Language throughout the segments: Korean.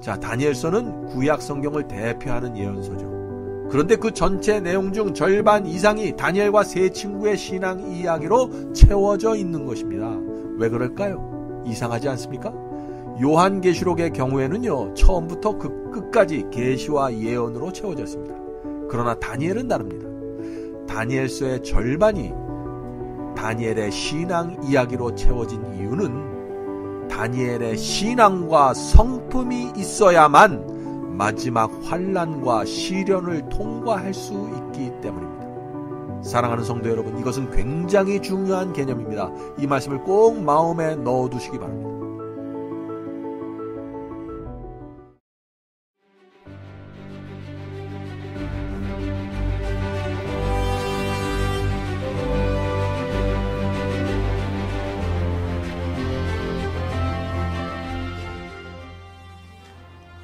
자, 다니엘서는 구약 성경을 대표하는 예언서죠. 그런데 그 전체 내용 중 절반 이상이 다니엘과 세 친구의 신앙 이야기로 채워져 있는 것입니다. 왜 그럴까요? 이상하지 않습니까? 요한계시록의 경우에는요, 처음부터 그 끝까지 계시와 예언으로 채워졌습니다. 그러나 다니엘은 다릅니다. 다니엘서의 절반이 다니엘의 신앙 이야기로 채워진 이유는 다니엘의 신앙과 성품이 있어야만 마지막 환난과 시련을 통과할 수 있기 때문입니다. 사랑하는 성도 여러분, 이것은 굉장히 중요한 개념입니다. 이 말씀을 꼭 마음에 넣어두시기 바랍니다.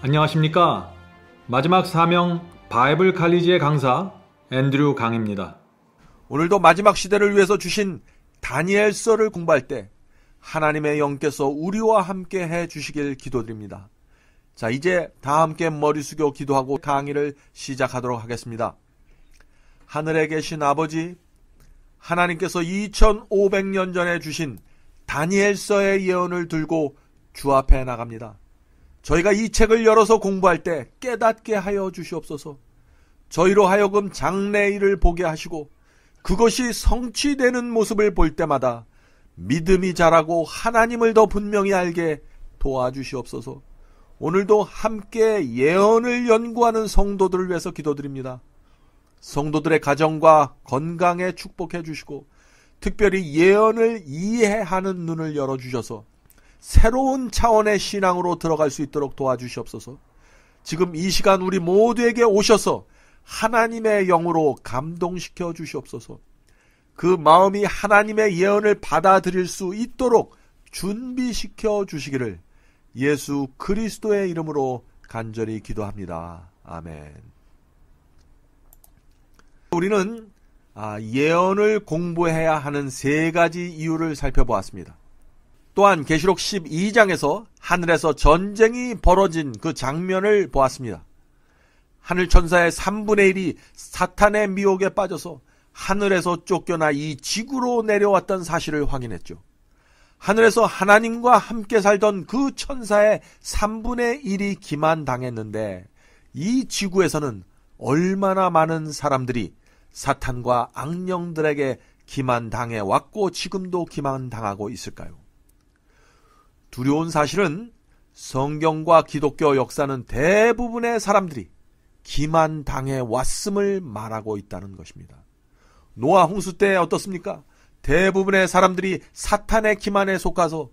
안녕하십니까? 마지막 사명 바이블 칼리지의 강사 앤드류 강입니다. 오늘도 마지막 시대를 위해서 주신 다니엘서를 공부할 때 하나님의 영께서 우리와 함께 해 주시길 기도드립니다. 자, 이제 다 함께 머리 숙여 기도하고 강의를 시작하도록 하겠습니다. 하늘에 계신 아버지, 하나님께서 2500년 전에 주신 다니엘서의 예언을 들고 주 앞에 나갑니다. 저희가 이 책을 열어서 공부할 때 깨닫게 하여 주시옵소서. 저희로 하여금 장래일을 보게 하시고 그것이 성취되는 모습을 볼 때마다 믿음이 자라고 하나님을 더 분명히 알게 도와주시옵소서. 오늘도 함께 예언을 연구하는 성도들을 위해서 기도드립니다. 성도들의 가정과 건강에 축복해 주시고 특별히 예언을 이해하는 눈을 열어주셔서 새로운 차원의 신앙으로 들어갈 수 있도록 도와주시옵소서. 지금 이 시간 우리 모두에게 오셔서 하나님의 영으로 감동시켜 주시옵소서. 그 마음이 하나님의 예언을 받아들일 수 있도록 준비시켜 주시기를 예수 그리스도의 이름으로 간절히 기도합니다. 아멘. 우리는 예언을 공부해야 하는 세 가지 이유를 살펴보았습니다. 또한 계시록 12장에서 하늘에서 전쟁이 벌어진 그 장면을 보았습니다. 하늘 천사의 3분의 1이 사탄의 미혹에 빠져서 하늘에서 쫓겨나 이 지구로 내려왔던 사실을 확인했죠. 하늘에서 하나님과 함께 살던 그 천사의 3분의 1이 기만당했는데 이 지구에서는 얼마나 많은 사람들이 사탄과 악령들에게 기만당해 왔고 지금도 기만당하고 있을까요? 두려운 사실은 성경과 기독교 역사는 대부분의 사람들이 기만당해 왔음을 말하고 있다는 것입니다. 노아 홍수 때 어떻습니까? 대부분의 사람들이 사탄의 기만에 속아서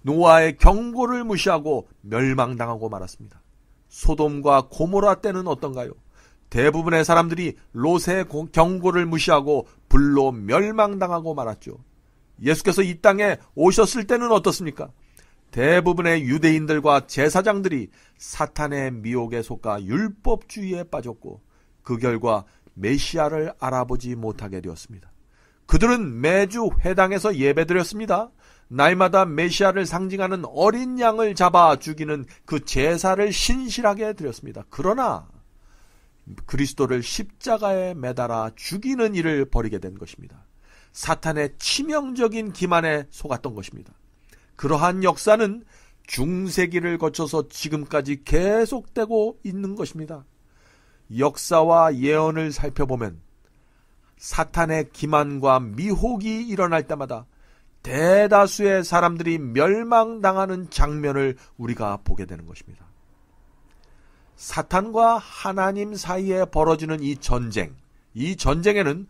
노아의 경고를 무시하고 멸망당하고 말았습니다. 소돔과 고모라 때는 어떤가요? 대부분의 사람들이 롯의 경고를 무시하고 불로 멸망당하고 말았죠. 예수께서 이 땅에 오셨을 때는 어떻습니까? 대부분의 유대인들과 제사장들이 사탄의 미혹에 속아 율법주의에 빠졌고 그 결과 메시아를 알아보지 못하게 되었습니다. 그들은 매주 회당에서 예배드렸습니다. 날마다 메시아를 상징하는 어린 양을 잡아 죽이는 그 제사를 신실하게 드렸습니다. 그러나 그리스도를 십자가에 매달아 죽이는 일을 벌이게 된 것입니다. 사탄의 치명적인 기만에 속았던 것입니다. 그러한 역사는 중세기를 거쳐서 지금까지 계속되고 있는 것입니다. 역사와 예언을 살펴보면 사탄의 기만과 미혹이 일어날 때마다 대다수의 사람들이 멸망당하는 장면을 우리가 보게 되는 것입니다. 사탄과 하나님 사이에 벌어지는 이 전쟁에는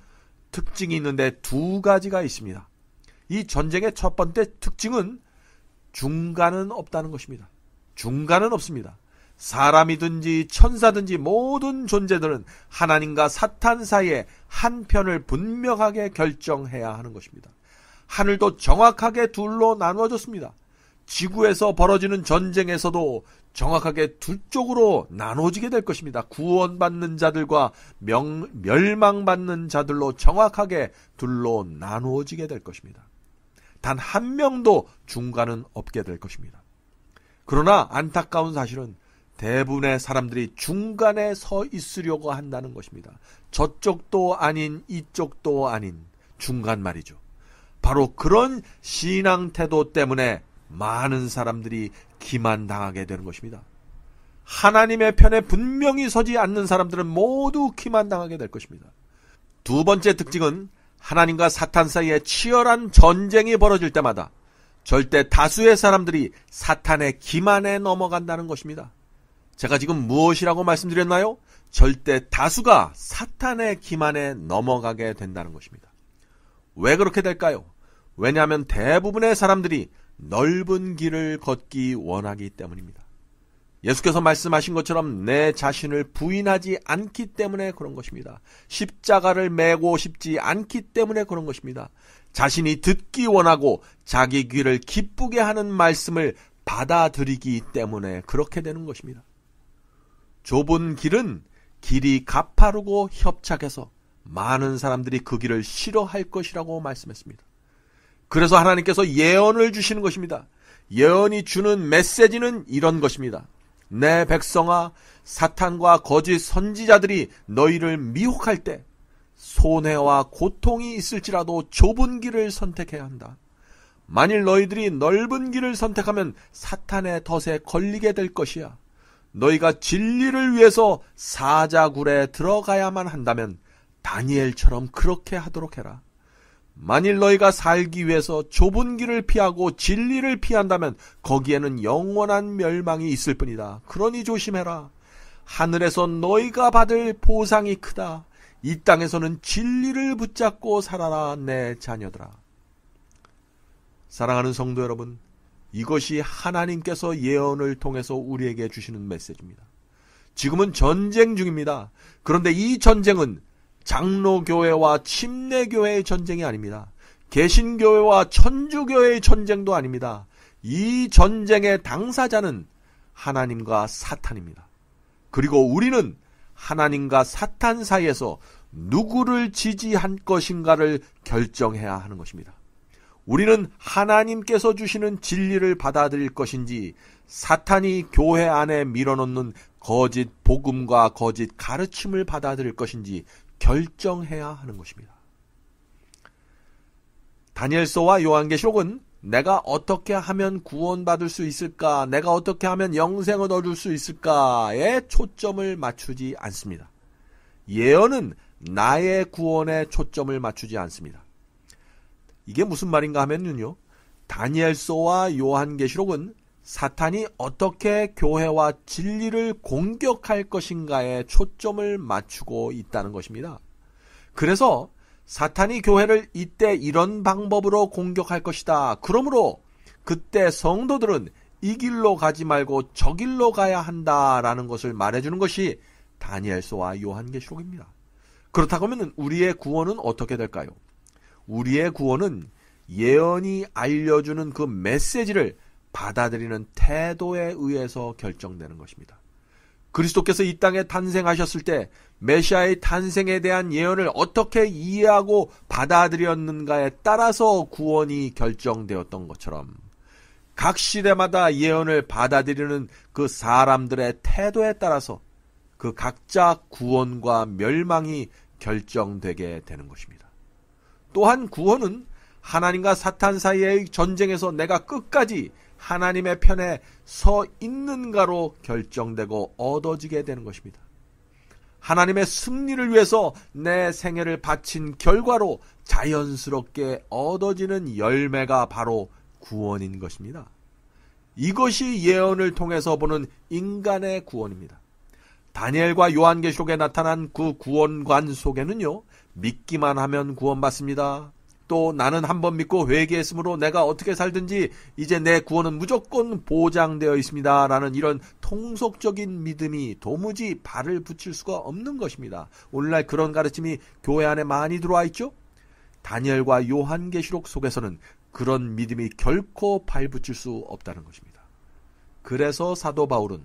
특징이 있는데 두 가지가 있습니다. 이 전쟁의 첫 번째 특징은 중간은 없다는 것입니다. 중간은 없습니다. 사람이든지 천사든지 모든 존재들은 하나님과 사탄 사이에 한 편을 분명하게 결정해야 하는 것입니다. 하늘도 정확하게 둘로 나누어졌습니다. 지구에서 벌어지는 전쟁에서도 정확하게 두 쪽으로 나눠지게 될 것입니다. 구원받는 자들과 멸망받는 자들로 정확하게 둘로 나누어지게 될 것입니다. 단 한 명도 중간은 없게 될 것입니다. 그러나 안타까운 사실은 대부분의 사람들이 중간에 서 있으려고 한다는 것입니다. 저쪽도 아닌 이쪽도 아닌 중간 말이죠. 바로 그런 신앙 태도 때문에 많은 사람들이 기만당하게 되는 것입니다. 하나님의 편에 분명히 서지 않는 사람들은 모두 기만당하게 될 것입니다. 두 번째 특징은 하나님과 사탄 사이에 치열한 전쟁이 벌어질 때마다 절대 다수의 사람들이 사탄의 기만에 넘어간다는 것입니다. 제가 지금 무엇이라고 말씀드렸나요? 절대 다수가 사탄의 기만에 넘어가게 된다는 것입니다. 왜 그렇게 될까요? 왜냐하면 대부분의 사람들이 넓은 길을 걷기 원하기 때문입니다. 예수께서 말씀하신 것처럼 내 자신을 부인하지 않기 때문에 그런 것입니다. 십자가를 메고 싶지 않기 때문에 그런 것입니다. 자신이 듣기 원하고 자기 귀를 기쁘게 하는 말씀을 받아들이기 때문에 그렇게 되는 것입니다. 좁은 길은 길이 가파르고 협착해서 많은 사람들이 그 길을 싫어할 것이라고 말씀했습니다. 그래서 하나님께서 예언을 주시는 것입니다. 예언이 주는 메시지는 이런 것입니다. 내 백성아, 사탄과 거짓 선지자들이 너희를 미혹할 때 손해와 고통이 있을지라도 좁은 길을 선택해야 한다. 만일 너희들이 넓은 길을 선택하면 사탄의 덫에 걸리게 될 것이야. 너희가 진리를 위해서 사자굴에 들어가야만 한다면 다니엘처럼 그렇게 하도록 해라. 만일 너희가 살기 위해서 좁은 길을 피하고 진리를 피한다면 거기에는 영원한 멸망이 있을 뿐이다. 그러니 조심해라. 하늘에서 너희가 받을 보상이 크다. 이 땅에서는 진리를 붙잡고 살아라, 내 자녀들아. 사랑하는 성도 여러분, 이것이 하나님께서 예언을 통해서 우리에게 주시는 메시지입니다. 지금은 전쟁 중입니다. 그런데 이 전쟁은 장로교회와 침례교회의 전쟁이 아닙니다. 개신교회와 천주교회의 전쟁도 아닙니다. 이 전쟁의 당사자는 하나님과 사탄입니다. 그리고 우리는 하나님과 사탄 사이에서 누구를 지지할 것인가를 결정해야 하는 것입니다. 우리는 하나님께서 주시는 진리를 받아들일 것인지 사탄이 교회 안에 밀어넣는 거짓 복음과 거짓 가르침을 받아들일 것인지 결정해야 하는 것입니다. 다니엘서와 요한계시록은 내가 어떻게 하면 구원받을 수 있을까, 내가 어떻게 하면 영생을 얻을 수 있을까에 초점을 맞추지 않습니다. 예언은 나의 구원에 초점을 맞추지 않습니다. 이게 무슨 말인가 하면요, 다니엘서와 요한계시록은 사탄이 어떻게 교회와 진리를 공격할 것인가에 초점을 맞추고 있다는 것입니다. 그래서 사탄이 교회를 이때 이런 방법으로 공격할 것이다. 그러므로 그때 성도들은 이 길로 가지 말고 저 길로 가야 한다라는 것을 말해주는 것이 다니엘서와 요한계시록입니다. 그렇다고 하면 우리의 구원은 어떻게 될까요? 우리의 구원은 예언이 알려주는 그 메시지를 받아들이는 태도에 의해서 결정되는 것입니다. 그리스도께서 이 땅에 탄생하셨을 때 메시아의 탄생에 대한 예언을 어떻게 이해하고 받아들였는가에 따라서 구원이 결정되었던 것처럼 각 시대마다 예언을 받아들이는 그 사람들의 태도에 따라서 그 각자 구원과 멸망이 결정되게 되는 것입니다. 또한 구원은 하나님과 사탄 사이의 전쟁에서 내가 끝까지 하나님의 편에 서 있는가로 결정되고 얻어지게 되는 것입니다. 하나님의 승리를 위해서 내 생애를 바친 결과로 자연스럽게 얻어지는 열매가 바로 구원인 것입니다. 이것이 예언을 통해서 보는 인간의 구원입니다. 다니엘과 요한계시록에 나타난 그 구원관 속에는요, 믿기만 하면 구원받습니다. 또 나는 한번 믿고 회개했으므로 내가 어떻게 살든지 이제 내 구원은 무조건 보장되어 있습니다. 라는 이런 통속적인 믿음이 도무지 발을 붙일 수가 없는 것입니다. 오늘날 그런 가르침이 교회 안에 많이 들어와 있죠? 다니엘과 요한계시록 속에서는 그런 믿음이 결코 발붙일 수 없다는 것입니다. 그래서 사도 바울은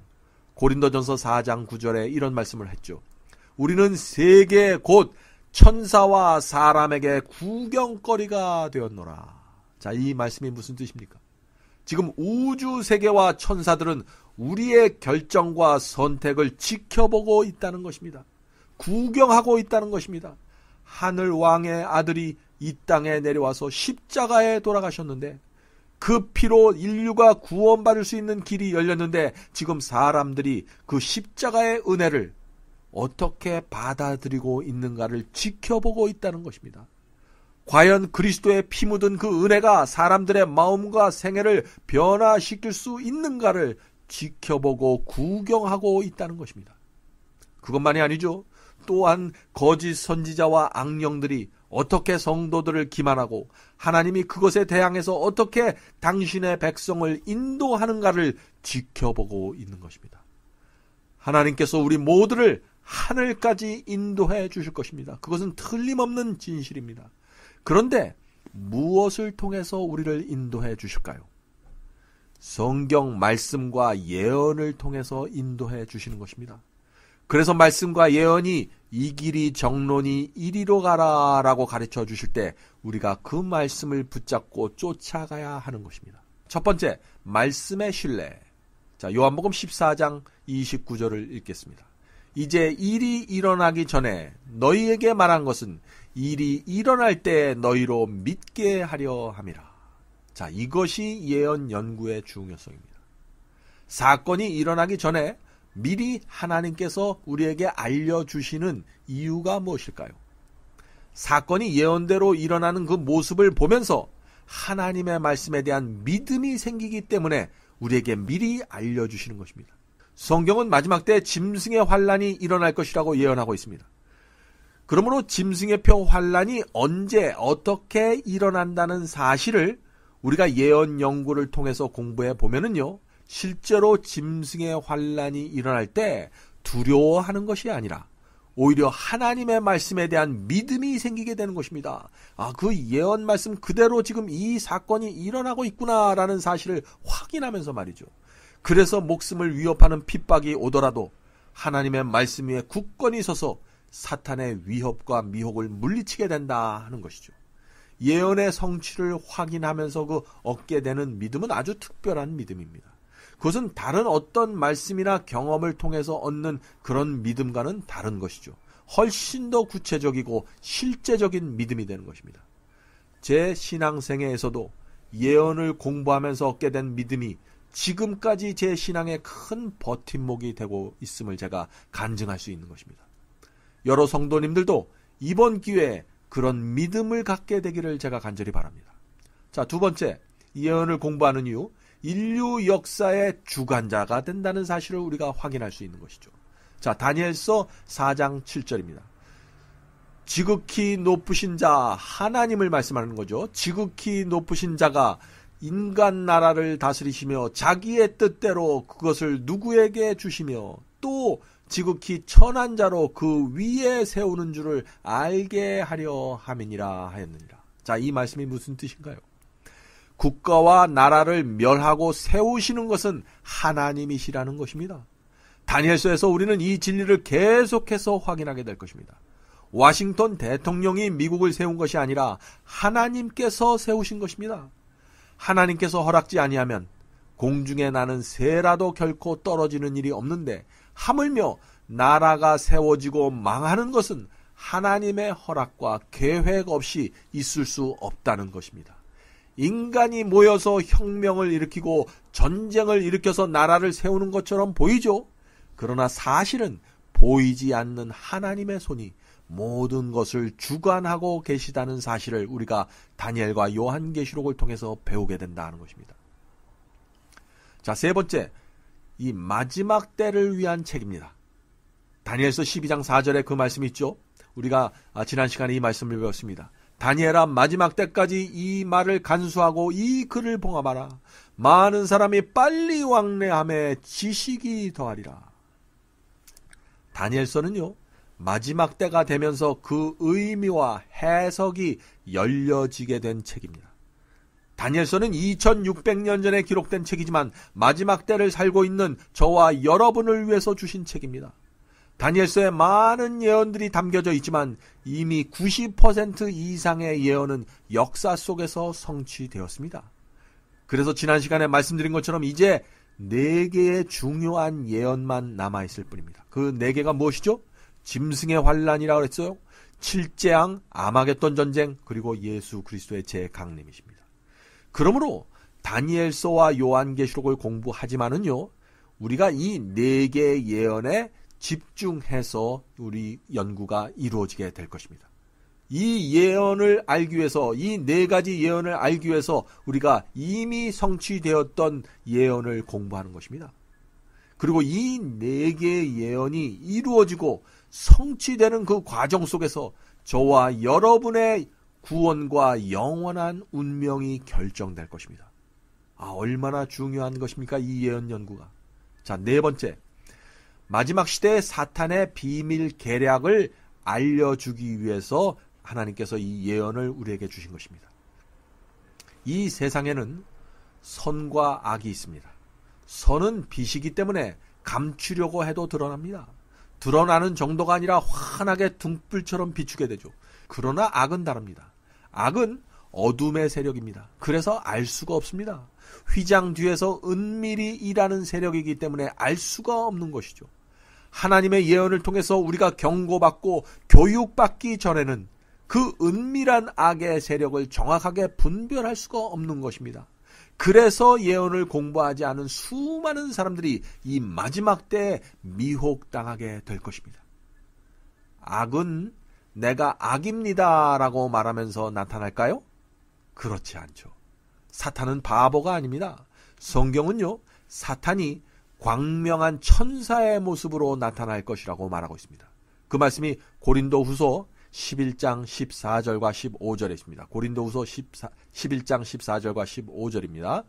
고린도전서 4장 9절에 이런 말씀을 했죠. 우리는 세계 곧 천사와 사람에게 구경거리가 되었노라. 자, 이 말씀이 무슨 뜻입니까? 지금 우주 세계와 천사들은 우리의 결정과 선택을 지켜보고 있다는 것입니다. 구경하고 있다는 것입니다. 하늘 왕의 아들이 이 땅에 내려와서 십자가에 돌아가셨는데 그 피로 인류가 구원받을 수 있는 길이 열렸는데 지금 사람들이 그 십자가의 은혜를 어떻게 받아들이고 있는가를 지켜보고 있다는 것입니다. 과연 그리스도의 피 묻은 그 은혜가 사람들의 마음과 생애를 변화시킬 수 있는가를 지켜보고 구경하고 있다는 것입니다. 그것만이 아니죠. 또한 거짓 선지자와 악령들이 어떻게 성도들을 기만하고 하나님이 그것에 대항해서 어떻게 당신의 백성을 인도하는가를 지켜보고 있는 것입니다. 하나님께서 우리 모두를 하늘까지 인도해 주실 것입니다. 그것은 틀림없는 진실입니다. 그런데 무엇을 통해서 우리를 인도해 주실까요? 성경 말씀과 예언을 통해서 인도해 주시는 것입니다. 그래서 말씀과 예언이 이 길이 정론이 이리로 가라 라고 가르쳐 주실 때 우리가 그 말씀을 붙잡고 쫓아가야 하는 것입니다. 첫 번째, 말씀의 신뢰. 자, 요한복음 14장 29절을 읽겠습니다. 이제 일이 일어나기 전에 너희에게 말한 것은 일이 일어날 때 너희로 믿게 하려 함이라. 자, 이것이 예언 연구의 중요성입니다. 사건이 일어나기 전에 미리 하나님께서 우리에게 알려주시는 이유가 무엇일까요? 사건이 예언대로 일어나는 그 모습을 보면서 하나님의 말씀에 대한 믿음이 생기기 때문에 우리에게 미리 알려주시는 것입니다. 성경은 마지막 때 짐승의 환란이 일어날 것이라고 예언하고 있습니다. 그러므로 짐승의 표 환란이 언제 어떻게 일어난다는 사실을 우리가 예언 연구를 통해서 공부해 보면은요, 실제로 짐승의 환란이 일어날 때 두려워하는 것이 아니라 오히려 하나님의 말씀에 대한 믿음이 생기게 되는 것입니다. 아, 그 예언 말씀 그대로 지금 이 사건이 일어나고 있구나라는 사실을 확인하면서 말이죠. 그래서 목숨을 위협하는 핍박이 오더라도 하나님의 말씀 위에 굳건히 서서 사탄의 위협과 미혹을 물리치게 된다 하는 것이죠. 예언의 성취를 확인하면서 그 얻게 되는 믿음은 아주 특별한 믿음입니다. 그것은 다른 어떤 말씀이나 경험을 통해서 얻는 그런 믿음과는 다른 것이죠. 훨씬 더 구체적이고 실제적인 믿음이 되는 것입니다. 제 신앙생애에서도 예언을 공부하면서 얻게 된 믿음이 지금까지 제 신앙의 큰 버팀목이 되고 있음을 제가 간증할 수 있는 것입니다. 여러 성도님들도 이번 기회에 그런 믿음을 갖게 되기를 제가 간절히 바랍니다. 자, 두 번째, 예언을 공부하는 이유, 인류 역사의 주관자가 된다는 사실을 우리가 확인할 수 있는 것이죠. 자, 다니엘서 4장 7절입니다. 지극히 높으신 자, 하나님을 말씀하는 거죠. 지극히 높으신 자가 인간 나라를 다스리시며 자기의 뜻대로 그것을 누구에게 주시며 또 지극히 천한 자로 그 위에 세우는 줄을 알게 하려 함이니라 하였느니라. 자, 이 말씀이 무슨 뜻인가요? 국가와 나라를 멸하고 세우시는 것은 하나님이시라는 것입니다. 다니엘서에서 우리는 이 진리를 계속해서 확인하게 될 것입니다. 워싱턴 대통령이 미국을 세운 것이 아니라 하나님께서 세우신 것입니다. 하나님께서 허락지 아니하면 공중에 나는 새라도 결코 떨어지는 일이 없는데 하물며 나라가 세워지고 망하는 것은 하나님의 허락과 계획 없이 있을 수 없다는 것입니다. 인간이 모여서 혁명을 일으키고 전쟁을 일으켜서 나라를 세우는 것처럼 보이죠? 그러나 사실은 보이지 않는 하나님의 손이 모든 것을 주관하고 계시다는 사실을 우리가 다니엘과 요한계시록을 통해서 배우게 된다는 것입니다. 자, 세 번째, 이 마지막 때를 위한 책입니다. 다니엘서 12장 4절에 그 말씀이 있죠. 우리가 지난 시간에 이 말씀을 배웠습니다. 다니엘아, 마지막 때까지 이 말을 간수하고 이 글을 봉합하라. 많은 사람이 빨리 왕래함에 지식이 더하리라. 다니엘서는요, 마지막 때가 되면서 그 의미와 해석이 열려지게 된 책입니다. 다니엘서는 2600년 전에 기록된 책이지만 마지막 때를 살고 있는 저와 여러분을 위해서 주신 책입니다. 다니엘서에 많은 예언들이 담겨져 있지만 이미 90% 이상의 예언은 역사 속에서 성취되었습니다. 그래서 지난 시간에 말씀드린 것처럼 이제 4개의 중요한 예언만 남아있을 뿐입니다. 그 4개가 무엇이죠? 짐승의 환란이라고 그랬어요. 칠재앙, 아마겟돈 전쟁, 그리고 예수 그리스도의 재강림이십니다. 그러므로 다니엘서와 요한계시록을 공부하지만은요, 우리가 이 4개의 예언에 집중해서 우리 연구가 이루어지게 될 것입니다. 이 예언을 알기 위해서, 이 4가지 예언을 알기 위해서 우리가 이미 성취되었던 예언을 공부하는 것입니다. 그리고 이 4개의 예언이 이루어지고 성취되는 그 과정 속에서 저와 여러분의 구원과 영원한 운명이 결정될 것입니다. 얼마나 중요한 것입니까? 이 예언 연구가. 자, 4번째. 마지막 시대의 사탄의 비밀 계략을 알려주기 위해서 하나님께서 이 예언을 우리에게 주신 것입니다. 이 세상에는 선과 악이 있습니다. 선은 빛이기 때문에 감추려고 해도 드러납니다. 드러나는 정도가 아니라 환하게 등불처럼 비추게 되죠. 그러나 악은 다릅니다. 악은 어둠의 세력입니다. 그래서 알 수가 없습니다. 휘장 뒤에서 은밀히 일하는 세력이기 때문에 알 수가 없는 것이죠. 하나님의 예언을 통해서 우리가 경고받고 교육받기 전에는 그 은밀한 악의 세력을 정확하게 분별할 수가 없는 것입니다. 그래서 예언을 공부하지 않은 수많은 사람들이 이 마지막 때에 미혹당하게 될 것입니다. 악은 내가 악입니다 라고 말하면서 나타날까요? 그렇지 않죠. 사탄은 바보가 아닙니다. 성경은요, 사탄이 광명한 천사의 모습으로 나타날 것이라고 말하고 있습니다. 그 말씀이 고린도후서 11장 14절과 15절에 있습니다. 고린도후서 11장 14절과 15절입니다.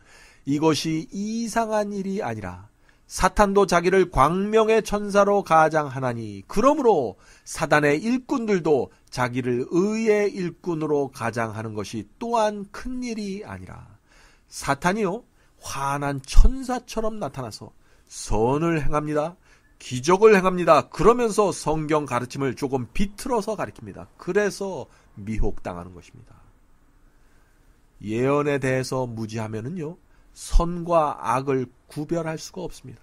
이것이 이상한 일이 아니라 사탄도 자기를 광명의 천사로 가장하나니 그러므로 사단의 일꾼들도 자기를 의의 일꾼으로 가장하는 것이 또한 큰 일이 아니라 사탄이요 환한 천사처럼 나타나서 선을 행합니다. 기적을 행합니다. 그러면서 성경 가르침을 조금 비틀어서 가르칩니다. 그래서 미혹당하는 것입니다. 예언에 대해서 무지하면은요, 선과 악을 구별할 수가 없습니다.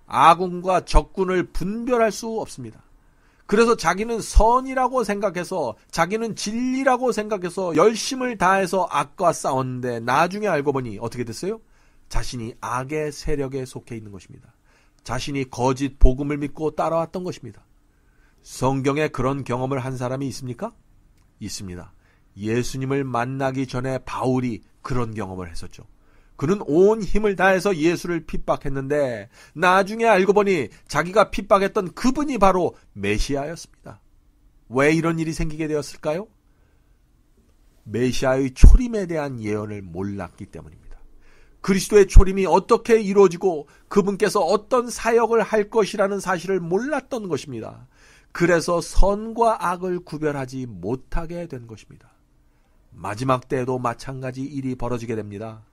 아군과 적군을 분별할 수 없습니다. 그래서 자기는 선이라고 생각해서, 자기는 진리라고 생각해서 열심을 다해서 악과 싸웠는데 나중에 알고 보니 어떻게 됐어요? 자신이 악의 세력에 속해 있는 것입니다. 자신이 거짓 복음을 믿고 따라왔던 것입니다. 성경에 그런 경험을 한 사람이 있습니까? 있습니다. 예수님을 만나기 전에 바울이 그런 경험을 했었죠. 그는 온 힘을 다해서 예수를 핍박했는데 나중에 알고 보니 자기가 핍박했던 그분이 바로 메시아였습니다. 왜 이런 일이 생기게 되었을까요? 메시아의 초림에 대한 예언을 몰랐기 때문입니다. 그리스도의 초림이 어떻게 이루어지고 그분께서 어떤 사역을 할 것이라는 사실을 몰랐던 것입니다. 그래서 선과 악을 구별하지 못하게 된 것입니다. 마지막 때에도 마찬가지 일이 벌어지게 됩니다.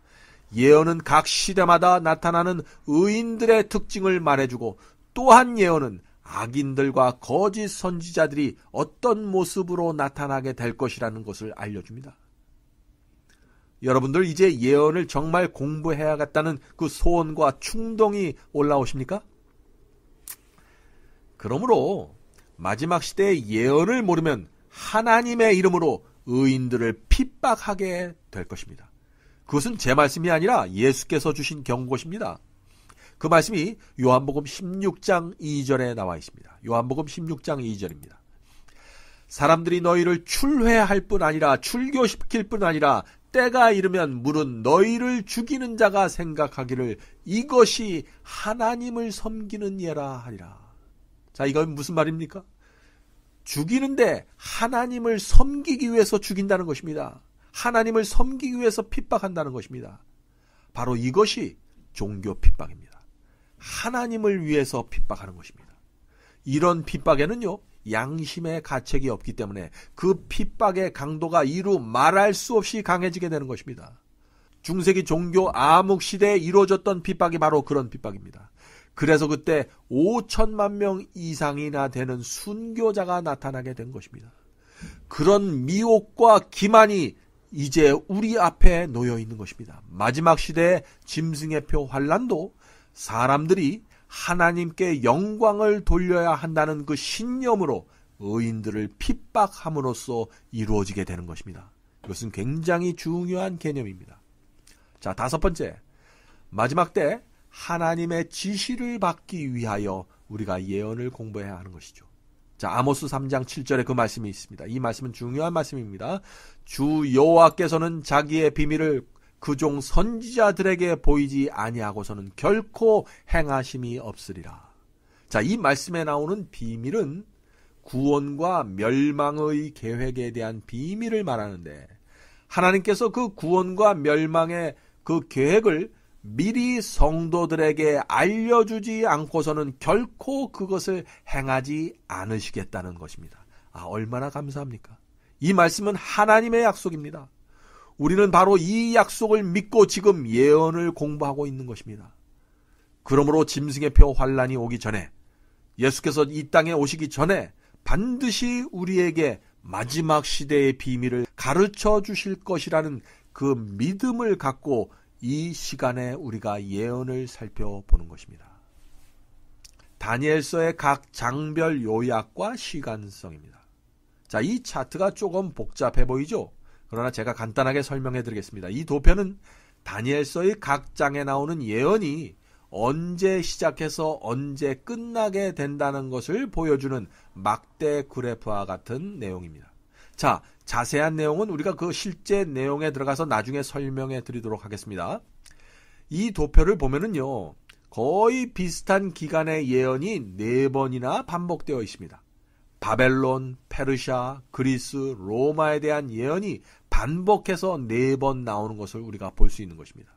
예언은 각 시대마다 나타나는 의인들의 특징을 말해주고 또한 예언은 악인들과 거짓 선지자들이 어떤 모습으로 나타나게 될 것이라는 것을 알려줍니다. 여러분들 이제 예언을 정말 공부해야겠다는 그 소원과 충동이 올라오십니까? 그러므로 마지막 시대의 예언을 모르면 하나님의 이름으로 의인들을 핍박하게 될 것입니다. 그것은 제 말씀이 아니라 예수께서 주신 경고십니다. 그 말씀이 요한복음 16장 2절에 나와 있습니다. 요한복음 16장 2절입니다. 사람들이 너희를 출회할 뿐 아니라 출교시킬 뿐 아니라 때가 이르면 물은 너희를 죽이는 자가 생각하기를 이것이 하나님을 섬기는 예라 하리라. 자, 이건 무슨 말입니까? 죽이는데 하나님을 섬기기 위해서 죽인다는 것입니다. 하나님을 섬기기 위해서 핍박한다는 것입니다. 바로 이것이 종교 핍박입니다. 하나님을 위해서 핍박하는 것입니다. 이런 핍박에는요, 양심의 가책이 없기 때문에 그 핍박의 강도가 이루 말할 수 없이 강해지게 되는 것입니다. 중세기 종교 암흑 시대에 이루어졌던 핍박이 바로 그런 핍박입니다. 그래서 그때 5천만 명 이상이나 되는 순교자가 나타나게 된 것입니다. 그런 미혹과 기만이 이제 우리 앞에 놓여 있는 것입니다. 마지막 시대의 짐승의 표 환란도 사람들이 하나님께 영광을 돌려야 한다는 그 신념으로 의인들을 핍박함으로써 이루어지게 되는 것입니다. 이것은 굉장히 중요한 개념입니다. 자, 5번째. 마지막 때 하나님의 지시를 받기 위하여 우리가 예언을 공부해야 하는 것이죠. 자, 아모스 3장 7절에 그 말씀이 있습니다. 이 말씀은 중요한 말씀입니다. 주 여호와께서는 자기의 비밀을 그종 선지자들에게 보이지 아니하고서는 결코 행하심이 없으리라. 자, 이 말씀에 나오는 비밀은 구원과 멸망의 계획에 대한 비밀을 말하는데, 하나님께서 그 구원과 멸망의 그 계획을 미리 성도들에게 알려주지 않고서는 결코 그것을 행하지 않으시겠다는 것입니다. 얼마나 감사합니까? 이 말씀은 하나님의 약속입니다. 우리는 바로 이 약속을 믿고 지금 예언을 공부하고 있는 것입니다. 그러므로 짐승의 표 환란이 오기 전에, 예수께서 이 땅에 오시기 전에 반드시 우리에게 마지막 시대의 비밀을 가르쳐 주실 것이라는 그 믿음을 갖고 이 시간에 우리가 예언을 살펴보는 것입니다. 다니엘서의 각 장별 요약과 시간성입니다. 자, 이 차트가 조금 복잡해 보이죠? 그러나 제가 간단하게 설명해 드리겠습니다. 이 도표는 다니엘서의 각 장에 나오는 예언이 언제 시작해서 언제 끝나게 된다는 것을 보여주는 막대 그래프와 같은 내용입니다. 자, 자세한 내용은 우리가 그 실제 내용에 들어가서 나중에 설명해 드리도록 하겠습니다. 이 도표를 보면은요, 거의 비슷한 기간의 예언이 4번이나 반복되어 있습니다. 바벨론, 페르시아, 그리스, 로마에 대한 예언이 반복해서 4번 나오는 것을 우리가 볼 수 있는 것입니다.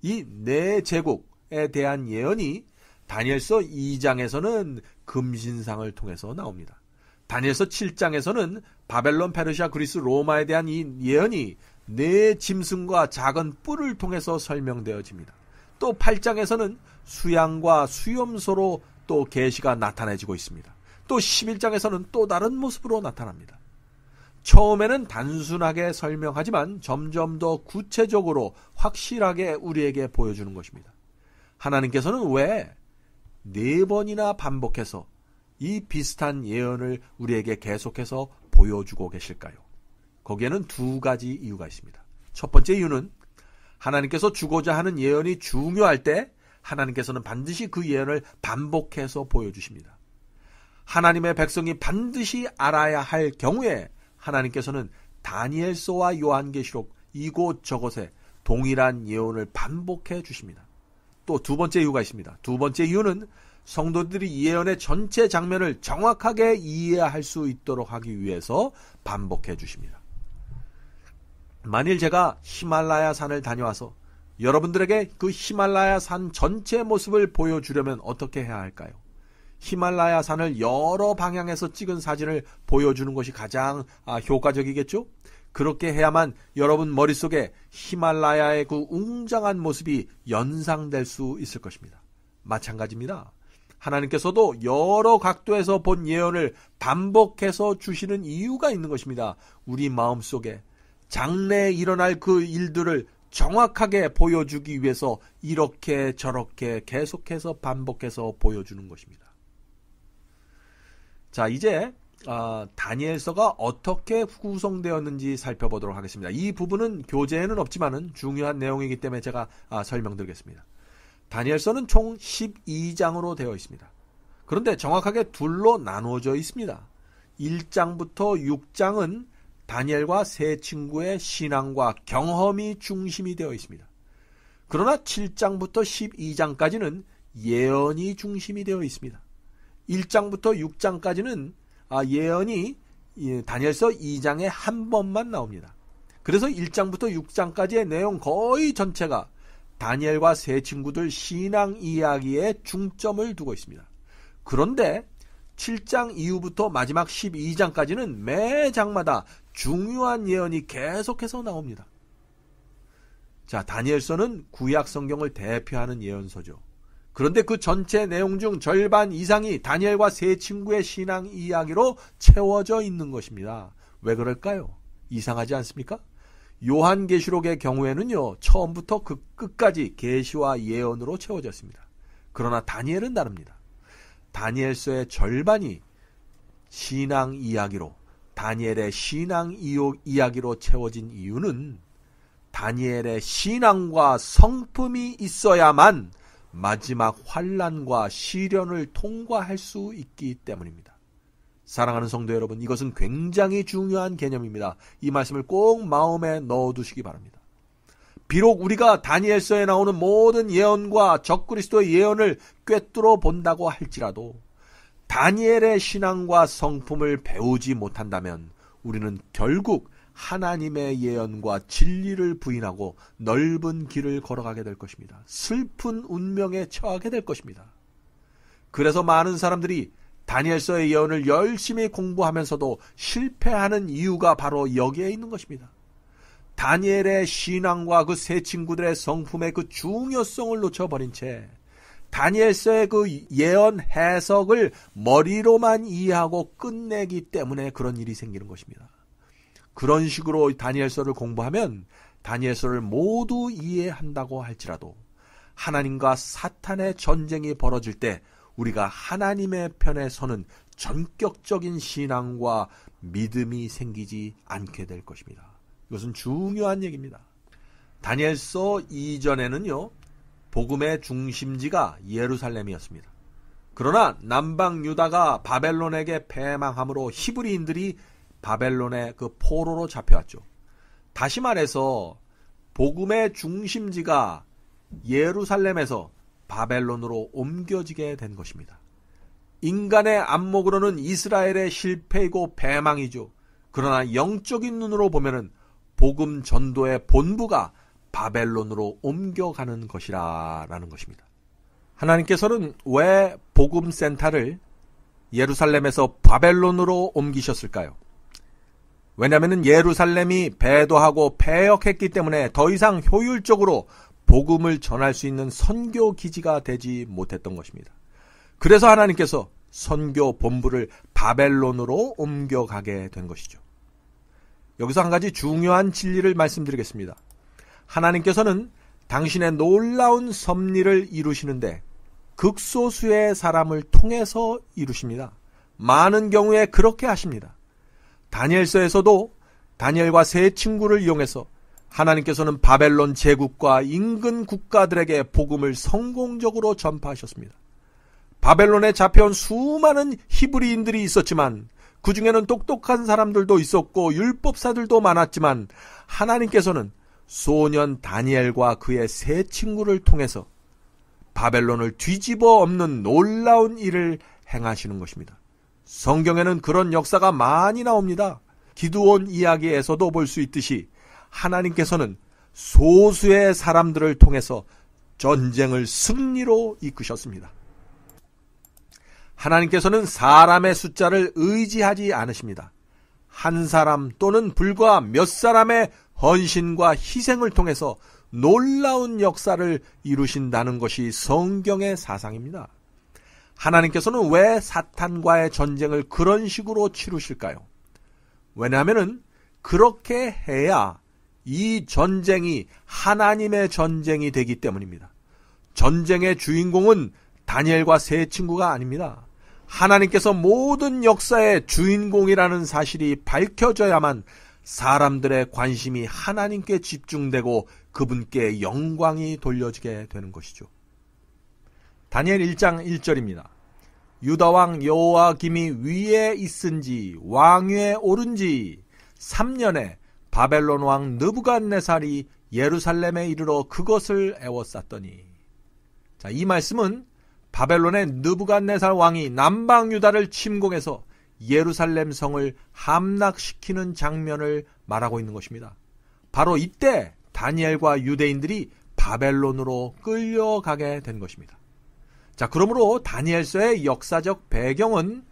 이 4제국에 대한 예언이 다니엘서 2장에서는 금신상을 통해서 나옵니다. 다니엘서 7장에서는 바벨론, 페르시아, 그리스, 로마에 대한 이 예언이 4짐승과 작은 뿔을 통해서 설명되어집니다. 또 8장에서는 수양과 수염소로 또 계시가 나타내지고 있습니다. 또 11장에서는 또 다른 모습으로 나타납니다. 처음에는 단순하게 설명하지만 점점 더 구체적으로 확실하게 우리에게 보여주는 것입니다. 하나님께서는 왜 4번이나 반복해서 이 비슷한 예언을 우리에게 계속해서 보여주고 계실까요? 거기에는 2가지 이유가 있습니다. 첫 번째 이유는 하나님께서 주고자 하는 예언이 중요할 때 하나님께서는 반드시 그 예언을 반복해서 보여주십니다. 하나님의 백성이 반드시 알아야 할 경우에 하나님께서는 다니엘서와 요한계시록 이곳저곳에 동일한 예언을 반복해 주십니다. 또 2번째 이유가 있습니다. 2번째 이유는 성도들이 예언의 전체 장면을 정확하게 이해할 수 있도록 하기 위해서 반복해 주십니다. 만일 제가 히말라야 산을 다녀와서 여러분들에게 그 히말라야 산 전체 모습을 보여주려면 어떻게 해야 할까요? 히말라야 산을 여러 방향에서 찍은 사진을 보여주는 것이 가장 효과적이겠죠? 그렇게 해야만 여러분 머릿속에 히말라야의 그 웅장한 모습이 연상될 수 있을 것입니다. 마찬가지입니다. 하나님께서도 여러 각도에서 본 예언을 반복해서 주시는 이유가 있는 것입니다. 우리 마음속에 장래에 일어날 그 일들을 정확하게 보여주기 위해서 이렇게 저렇게 계속해서 반복해서 보여주는 것입니다. 자, 이제 다니엘서가 어떻게 구성되었는지 살펴보도록 하겠습니다. 이 부분은 교재에는 없지만은 중요한 내용이기 때문에 제가 설명드리겠습니다. 다니엘서는 총 12장으로 되어 있습니다. 그런데 정확하게 둘로 나누어져 있습니다. 1장부터 6장은 다니엘과 세 친구의 신앙과 경험이 중심이 되어 있습니다. 그러나 7장부터 12장까지는 예언이 중심이 되어 있습니다. 1장부터 6장까지는 예언이 다니엘서 2장에 한 번만 나옵니다. 그래서 1장부터 6장까지의 내용 거의 전체가 다니엘과 세 친구들 신앙 이야기에 중점을 두고 있습니다. 그런데 7장 이후부터 마지막 12장까지는 매 장마다 중요한 예언이 계속해서 나옵니다. 자, 다니엘서는 구약 성경을 대표하는 예언서죠. 그런데 그 전체 내용 중 절반 이상이 다니엘과 세 친구의 신앙 이야기로 채워져 있는 것입니다. 왜 그럴까요? 이상하지 않습니까? 요한계시록의 경우에는요, 처음부터 그 끝까지 계시와 예언으로 채워졌습니다. 그러나 다니엘은 다릅니다. 다니엘서의 절반이 신앙 이야기로, 다니엘의 신앙 이야기로 채워진 이유는 다니엘의 신앙과 성품이 있어야만 마지막 환난과 시련을 통과할 수 있기 때문입니다. 사랑하는 성도 여러분, 이것은 굉장히 중요한 개념입니다. 이 말씀을 꼭 마음에 넣어두시기 바랍니다. 비록 우리가 다니엘서에 나오는 모든 예언과 적그리스도의 예언을 꿰뚫어 본다고 할지라도 다니엘의 신앙과 성품을 배우지 못한다면 우리는 결국 하나님의 예언과 진리를 부인하고 넓은 길을 걸어가게 될 것입니다. 슬픈 운명에 처하게 될 것입니다. 그래서 많은 사람들이 다니엘서의 예언을 열심히 공부하면서도 실패하는 이유가 바로 여기에 있는 것입니다. 다니엘의 신앙과 그 세 친구들의 성품의 그 중요성을 놓쳐버린 채 다니엘서의 그 예언 해석을 머리로만 이해하고 끝내기 때문에 그런 일이 생기는 것입니다. 그런 식으로 다니엘서를 공부하면 다니엘서를 모두 이해한다고 할지라도 하나님과 사탄의 전쟁이 벌어질 때 우리가 하나님의 편에 서는 전격적인 신앙과 믿음이 생기지 않게 될 것입니다. 이것은 중요한 얘기입니다. 다니엘서 이전에는요, 복음의 중심지가 예루살렘이었습니다. 그러나 남방 유다가 바벨론에게 패망함으로 히브리인들이 바벨론의 그 포로로 잡혀왔죠. 다시 말해서 복음의 중심지가 예루살렘에서 바벨론으로 옮겨지게 된 것입니다. 인간의 안목으로는 이스라엘의 실패이고 패망이죠. 그러나 영적인 눈으로 보면은 복음 전도의 본부가 바벨론으로 옮겨가는 것이라는 것입니다. 하나님께서는 왜 복음센터를 예루살렘에서 바벨론으로 옮기셨을까요? 왜냐하면 예루살렘이 배도하고 패역했기 때문에 더 이상 효율적으로 복음을 전할 수 있는 선교 기지가 되지 못했던 것입니다. 그래서 하나님께서 선교 본부를 바벨론으로 옮겨가게 된 것이죠. 여기서 한 가지 중요한 진리를 말씀드리겠습니다. 하나님께서는 당신의 놀라운 섭리를 이루시는데 극소수의 사람을 통해서 이루십니다. 많은 경우에 그렇게 하십니다. 다니엘서에서도 다니엘과 세 친구를 이용해서 하나님께서는 바벨론 제국과 인근 국가들에게 복음을 성공적으로 전파하셨습니다. 바벨론에 잡혀온 수많은 히브리인들이 있었지만 그 중에는 똑똑한 사람들도 있었고 율법사들도 많았지만 하나님께서는 소년 다니엘과 그의 세 친구를 통해서 바벨론을 뒤집어 엎는 놀라운 일을 행하시는 것입니다. 성경에는 그런 역사가 많이 나옵니다. 기드온 이야기에서도 볼 수 있듯이 하나님께서는 소수의 사람들을 통해서 전쟁을 승리로 이끄셨습니다. 하나님께서는 사람의 숫자를 의지하지 않으십니다. 한 사람 또는 불과 몇 사람의 헌신과 희생을 통해서 놀라운 역사를 이루신다는 것이 성경의 사상입니다. 하나님께서는 왜 사탄과의 전쟁을 그런 식으로 치르실까요? 왜냐하면 그렇게 해야 이 전쟁이 하나님의 전쟁이 되기 때문입니다. 전쟁의 주인공은 다니엘과 세 친구가 아닙니다. 하나님께서 모든 역사의 주인공이라는 사실이 밝혀져야만 사람들의 관심이 하나님께 집중되고 그분께 영광이 돌려지게 되는 것이죠. 다니엘 1장 1절입니다. 유다왕 여호야김이 위에 있은지 왕위에 오른지 3년에 바벨론 왕 느부갓네살이 예루살렘에 이르러 그것을 에워쌌더니. 자, 이 말씀은 바벨론의 느부갓네살 왕이 남방 유다를 침공해서 예루살렘 성을 함락시키는 장면을 말하고 있는 것입니다. 바로 이때 다니엘과 유대인들이 바벨론으로 끌려가게 된 것입니다. 자, 그러므로 다니엘서의 역사적 배경은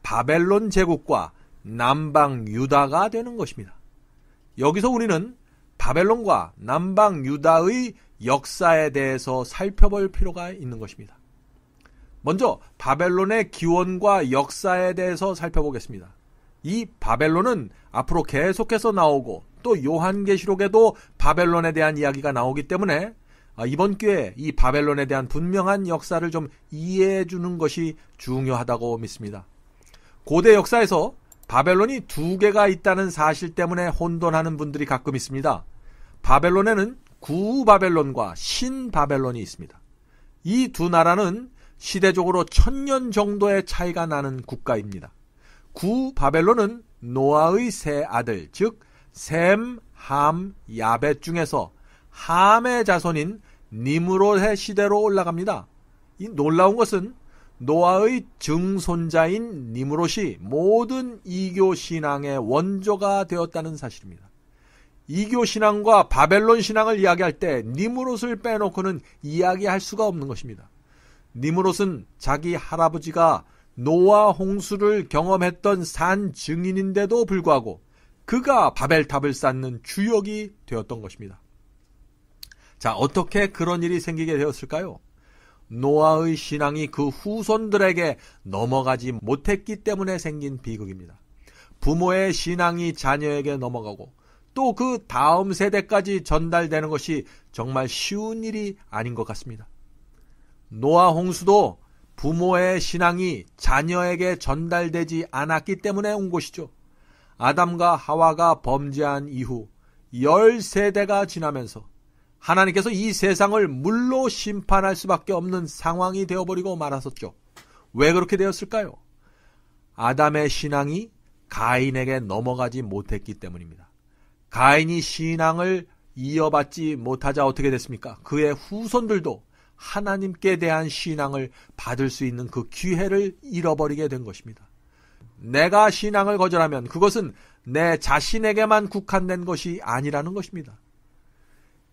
바벨론 제국과 남방 유다가 되는 것입니다. 여기서 우리는 바벨론과 남방 유다의 역사에 대해서 살펴볼 필요가 있는 것입니다. 먼저 바벨론의 기원과 역사에 대해서 살펴보겠습니다. 이 바벨론은 앞으로 계속해서 나오고 또 요한계시록에도 바벨론에 대한 이야기가 나오기 때문에 이번 기회에 이 바벨론에 대한 분명한 역사를 좀 이해해 주는 것이 중요하다고 믿습니다. 고대 역사에서 바벨론이 두 개가 있다는 사실 때문에 혼돈하는 분들이 가끔 있습니다. 바벨론에는 구바벨론과 신바벨론이 있습니다. 이 두 나라는 시대적으로 1000년 정도의 차이가 나는 국가입니다. 구바벨론은 노아의 세 아들, 즉 셈, 함, 야벳 중에서 함의 자손인 니므롯의 시대로 올라갑니다. 이 놀라운 것은 노아의 증손자인 니므롯이 모든 이교 신앙의 원조가 되었다는 사실입니다. 이교 신앙과 바벨론 신앙을 이야기할 때 니므롯을 빼놓고는 이야기할 수가 없는 것입니다. 니므롯은 자기 할아버지가 노아 홍수를 경험했던 산 증인인데도 불구하고 그가 바벨탑을 쌓는 주역이 되었던 것입니다. 자, 어떻게 그런 일이 생기게 되었을까요? 노아의 신앙이 그 후손들에게 넘어가지 못했기 때문에 생긴 비극입니다. 부모의 신앙이 자녀에게 넘어가고 또 그 다음 세대까지 전달되는 것이 정말 쉬운 일이 아닌 것 같습니다. 노아 홍수도 부모의 신앙이 자녀에게 전달되지 않았기 때문에 온 것이죠. 아담과 하와가 범죄한 이후 10세대가 지나면서 하나님께서 이 세상을 물로 심판할 수밖에 없는 상황이 되어버리고 말았었죠. 왜 그렇게 되었을까요? 아담의 신앙이 가인에게 넘어가지 못했기 때문입니다. 가인이 신앙을 이어받지 못하자 어떻게 됐습니까? 그의 후손들도 하나님께 대한 신앙을 받을 수 있는 그 기회를 잃어버리게 된 것입니다. 내가 신앙을 거절하면 그것은 내 자신에게만 국한된 것이 아니라는 것입니다.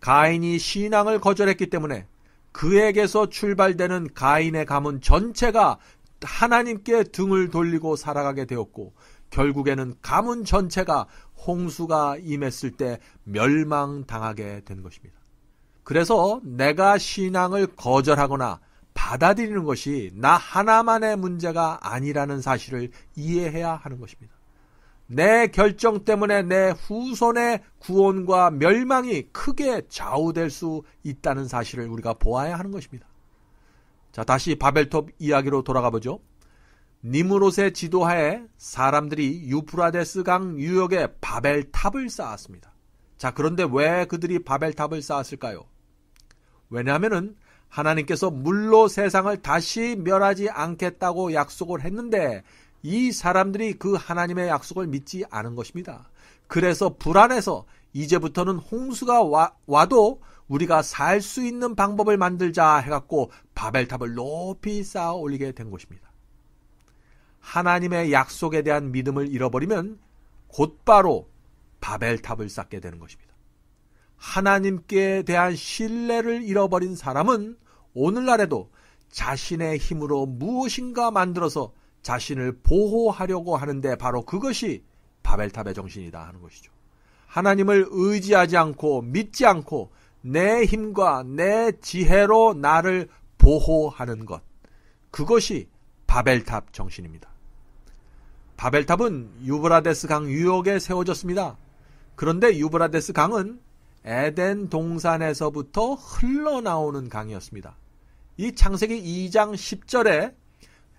가인이 신앙을 거절했기 때문에 그에게서 출발되는 가인의 가문 전체가 하나님께 등을 돌리고 살아가게 되었고 결국에는 가문 전체가 홍수가 임했을 때 멸망당하게 된 것입니다. 그래서 내가 신앙을 거절하거나 받아들이는 것이 나 하나만의 문제가 아니라는 사실을 이해해야 하는 것입니다. 내 결정 때문에 내 후손의 구원과 멸망이 크게 좌우될 수 있다는 사실을 우리가 보아야 하는 것입니다. 자, 다시 바벨탑 이야기로 돌아가 보죠. 니므롯의 지도하에 사람들이 유프라데스 강 유역에 바벨탑을 쌓았습니다. 자, 그런데 왜 그들이 바벨탑을 쌓았을까요? 왜냐하면 하나님께서 물로 세상을 다시 멸하지 않겠다고 약속을 했는데 이 사람들이 그 하나님의 약속을 믿지 않은 것입니다. 그래서 불안해서 이제부터는 홍수가 와도 우리가 살 수 있는 방법을 만들자 해갖고 바벨탑을 높이 쌓아 올리게 된 것입니다. 하나님의 약속에 대한 믿음을 잃어버리면 곧바로 바벨탑을 쌓게 되는 것입니다. 하나님께 대한 신뢰를 잃어버린 사람은 오늘날에도 자신의 힘으로 무엇인가 만들어서 자신을 보호하려고 하는데 바로 그것이 바벨탑의 정신이다 하는 것이죠. 하나님을 의지하지 않고 믿지 않고 내 힘과 내 지혜로 나를 보호하는 것, 그것이 바벨탑 정신입니다. 바벨탑은 유브라데스 강 유역에 세워졌습니다. 그런데 유브라데스 강은 에덴 동산에서부터 흘러나오는 강이었습니다. 이 창세기 2장 10절에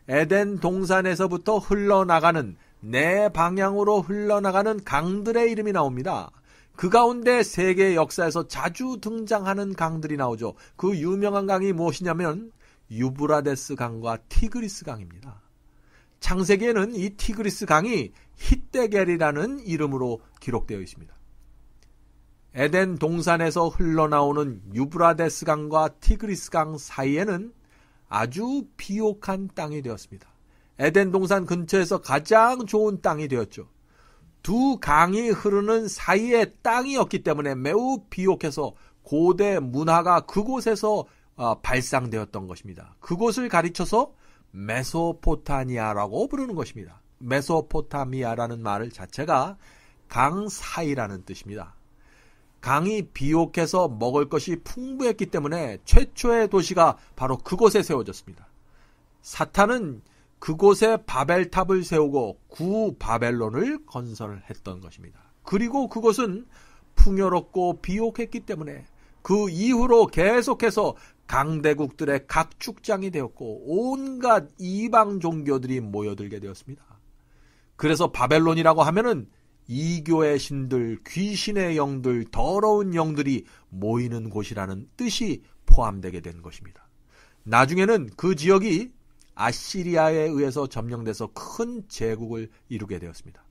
에덴 동산에서부터 흘러나가는 네 방향으로 흘러나가는 강들의 이름이 나옵니다. 그 가운데 세계 역사에서 자주 등장하는 강들이 나오죠. 그 유명한 강이 무엇이냐면 유브라데스 강과 티그리스 강입니다. 창세기에는 이 티그리스 강이 hitdegel이라는 이름으로 기록되어 있습니다. 에덴 동산에서 흘러나오는 유브라데스 강과 티그리스 강 사이에는 아주 비옥한 땅이 되었습니다. 에덴 동산 근처에서 가장 좋은 땅이 되었죠. 두 강이 흐르는 사이에 땅이었기 때문에 매우 비옥해서 고대 문화가 그곳에서 발상되었던 것입니다. 그곳을 가리쳐서 메소포타미아라고 부르는 것입니다. 메소포타미아라는 말 자체가 강 사이라는 뜻입니다. 강이 비옥해서 먹을 것이 풍부했기 때문에 최초의 도시가 바로 그곳에 세워졌습니다. 사탄은 그곳에 바벨탑을 세우고 구바벨론을 건설을 했던 것입니다. 그리고 그곳은 풍요롭고 비옥했기 때문에 그 이후로 계속해서 강대국들의 각축장이 되었고 온갖 이방 종교들이 모여들게 되었습니다. 그래서 바벨론이라고 하면은 이교의 신들, 귀신의 영들, 더러운 영들이 모이는 곳이라는 뜻이 포함되게 된 것입니다. 나중에는 그 지역이 아시리아에 의해서 점령돼서 큰 제국을 이루게 되었습니다.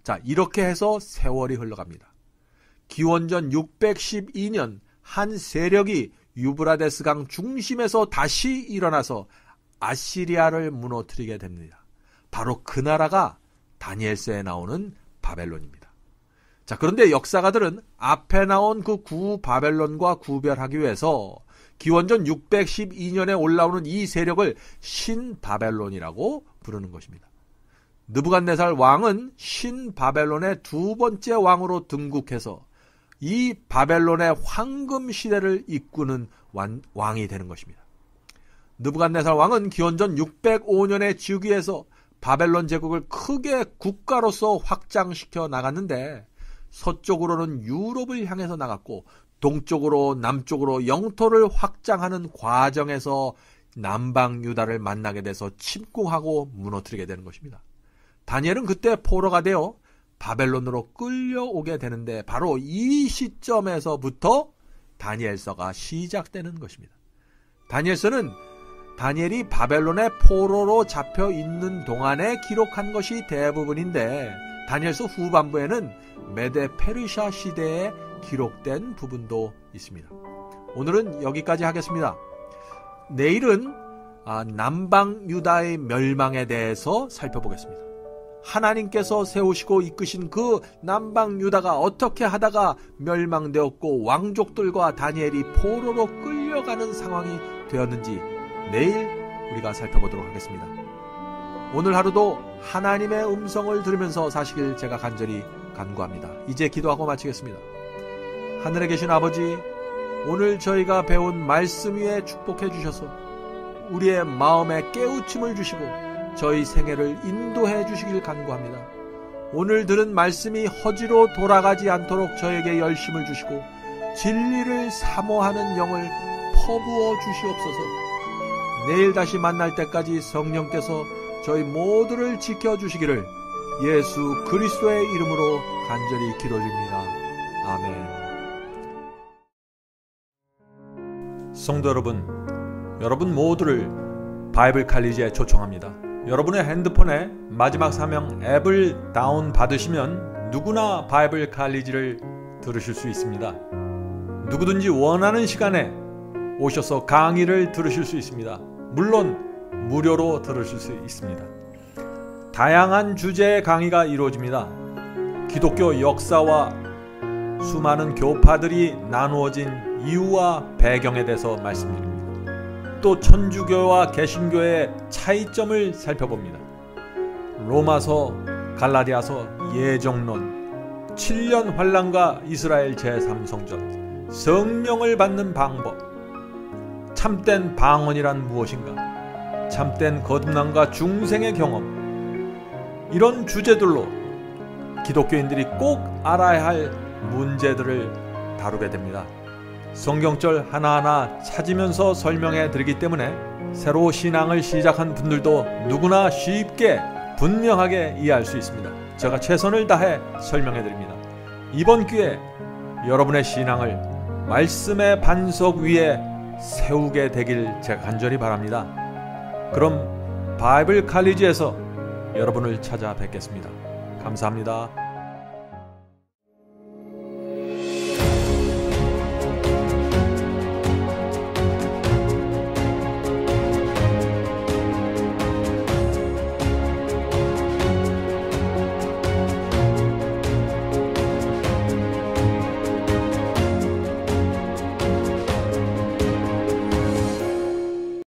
자, 이렇게 해서 세월이 흘러갑니다. 기원전 612년 한 세력이 유브라데스 강 중심에서 다시 일어나서 아시리아를 무너뜨리게 됩니다. 바로 그 나라가 다니엘서에 나오는 바벨론입니다. 자, 그런데 역사가들은 앞에 나온 그 구바벨론과 구별하기 위해서 기원전 612년에 올라오는 이 세력을 신바벨론이라고 부르는 것입니다. 느부갓네살 왕은 신바벨론의 두 번째 왕으로 등극해서 이 바벨론의 황금 시대를 이끄는 왕이 되는 것입니다. 느부갓네살 왕은 기원전 605년에 즉위해서 바벨론 제국을 크게 국가로서 확장시켜 나갔는데 서쪽으로는 유럽을 향해서 나갔고 동쪽으로 남쪽으로 영토를 확장하는 과정에서 남방 유다를 만나게 돼서 침공하고 무너뜨리게 되는 것입니다. 다니엘은 그때 포로가 되어 바벨론으로 끌려오게 되는데 바로 이 시점에서부터 다니엘서가 시작되는 것입니다. 다니엘서는 다니엘이 바벨론의 포로로 잡혀 있는 동안에 기록한 것이 대부분인데 다니엘서 후반부에는 메데 페르시아 시대에 기록된 부분도 있습니다. 오늘은 여기까지 하겠습니다. 내일은 남방 유다의 멸망에 대해서 살펴보겠습니다. 하나님께서 세우시고 이끄신 그 남방 유다가 어떻게 하다가 멸망되었고 왕족들과 다니엘이 포로로 끌려가는 상황이 되었는지 내일 우리가 살펴보도록 하겠습니다. 오늘 하루도 하나님의 음성을 들으면서 사시길 제가 간절히 간구합니다. 이제 기도하고 마치겠습니다. 하늘에 계신 아버지, 오늘 저희가 배운 말씀 위에 축복해 주셔서 우리의 마음에 깨우침을 주시고 저희 생애를 인도해 주시길 간구합니다. 오늘 들은 말씀이 허지로 돌아가지 않도록 저에게 열심을 주시고 진리를 사모하는 영을 퍼부어 주시옵소서. 내일 다시 만날 때까지 성령께서 저희 모두를 지켜주시기를 예수 그리스도의 이름으로 간절히 기도드립니다. 아멘. 성도 여러분 모두를 바이블 칼리지에 초청합니다. 여러분의 핸드폰에 마지막 사명 앱을 다운받으시면 누구나 바이블 칼리지를 들으실 수 있습니다. 누구든지 원하는 시간에 오셔서 강의를 들으실 수 있습니다. 물론 무료로 들으실 수 있습니다. 다양한 주제의 강의가 이루어집니다. 기독교 역사와 수많은 교파들이 나누어진 이유와 배경에 대해서 말씀드립니다. 또 천주교와 개신교의 차이점을 살펴봅니다. 로마서, 갈라디아서, 예정론, 7년 환란과 이스라엘 제3성전, 성령을 받는 방법, 참된 방언이란 무엇인가, 참된 거듭남과 중생의 경험, 이런 주제들로 기독교인들이 꼭 알아야 할 문제들을 다루게 됩니다. 성경절 하나하나 찾으면서 설명해 드리기 때문에 새로 신앙을 시작한 분들도 누구나 쉽게 분명하게 이해할 수 있습니다. 제가 최선을 다해 설명해 드립니다. 이번 기회에 여러분의 신앙을 말씀의 반석 위에 세우게 되길 제가 간절히 바랍니다. 그럼 바이블 칼리지에서 여러분을 찾아뵙겠습니다. 감사합니다.